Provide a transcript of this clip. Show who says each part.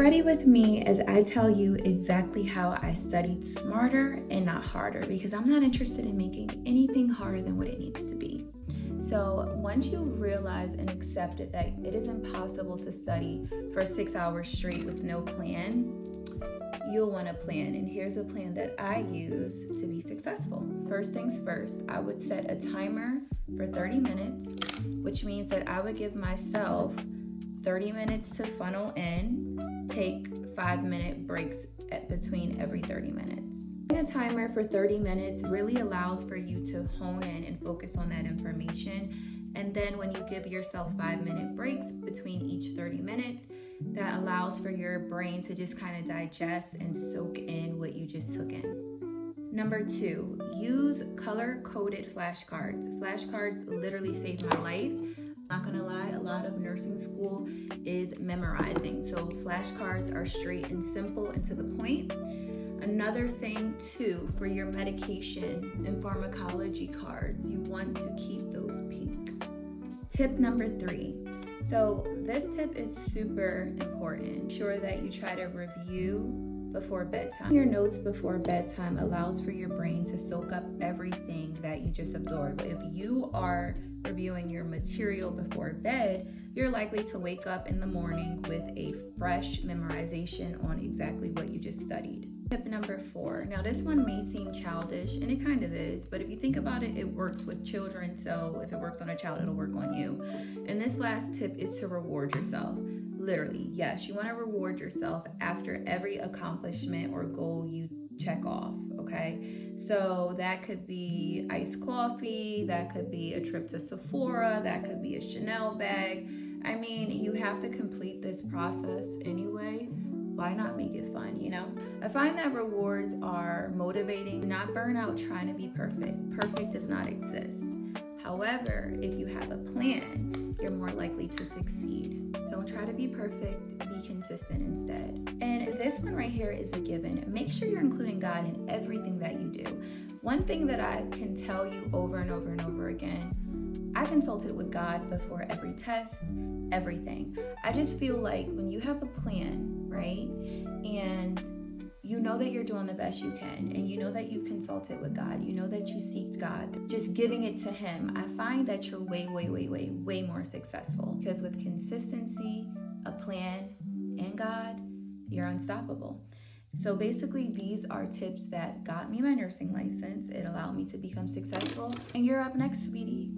Speaker 1: ready with me as I tell you exactly how I studied smarter and not harder, because I'm not interested in making anything harder than what it needs to be. So once you realize and accept it that it is impossible to study for 6 hours straight with no plan, you'll want a plan. And here's a plan that I use to be successful. First things first, I would set a timer for 30 minutes, which means that I would give myself 30 minutes to funnel in, take 5-minute breaks between every 30 minutes. A timer for 30 minutes really allows for you to hone in and focus on that information. And then when you give yourself 5-minute breaks between each 30 minutes, that allows for your brain to just kind of digest and soak in what you just took in. Number 2, use color-coded flashcards. Flashcards literally saved my life. Not gonna lie, a lot of nursing school is memorizing. So flashcards are straight and simple and to the point. Another thing too, for your medication and pharmacology cards, you want to keep those pink. Tip number 3. So this tip is super important. Ensure that you try to review before bedtime. Your notes before bedtime allows for your brain to soak up everything that you just absorbed. If you are reviewing your material before bed, you're likely to wake up in the morning with a fresh memorization on exactly what you just studied. Tip number 4. Now this one may seem childish, and it kind of is, but if you think about it, it works with children, so if it works on a child, it'll work on you. And this last tip is to reward yourself. Literally, yes, you want to reward yourself after every accomplishment or goal you check off, okay? So that could be iced coffee, that could be a trip to Sephora, that could be a Chanel bag. I mean, you have to complete this process anyway. Why not make it fun, you know? I find that rewards are motivating, not burn out trying to be perfect. Perfect does not exist. However, if you have a plan, you're more likely to succeed. Don't try to be perfect, be consistent instead. And this one right here is a given. Make sure you're including God in everything that you do. One thing that I can tell you over and over and over again, I consulted with God before every test, everything. I just feel like when you have a plan, right, and you know that you're doing the best you can, and you know that you've consulted with God, you know that you seeked God, just giving it to Him, I find that you're way more successful. Because with consistency, a plan, and God, you're unstoppable. So basically, these are tips that got me my nursing license. It allowed me to become successful. And you're up next, sweetie.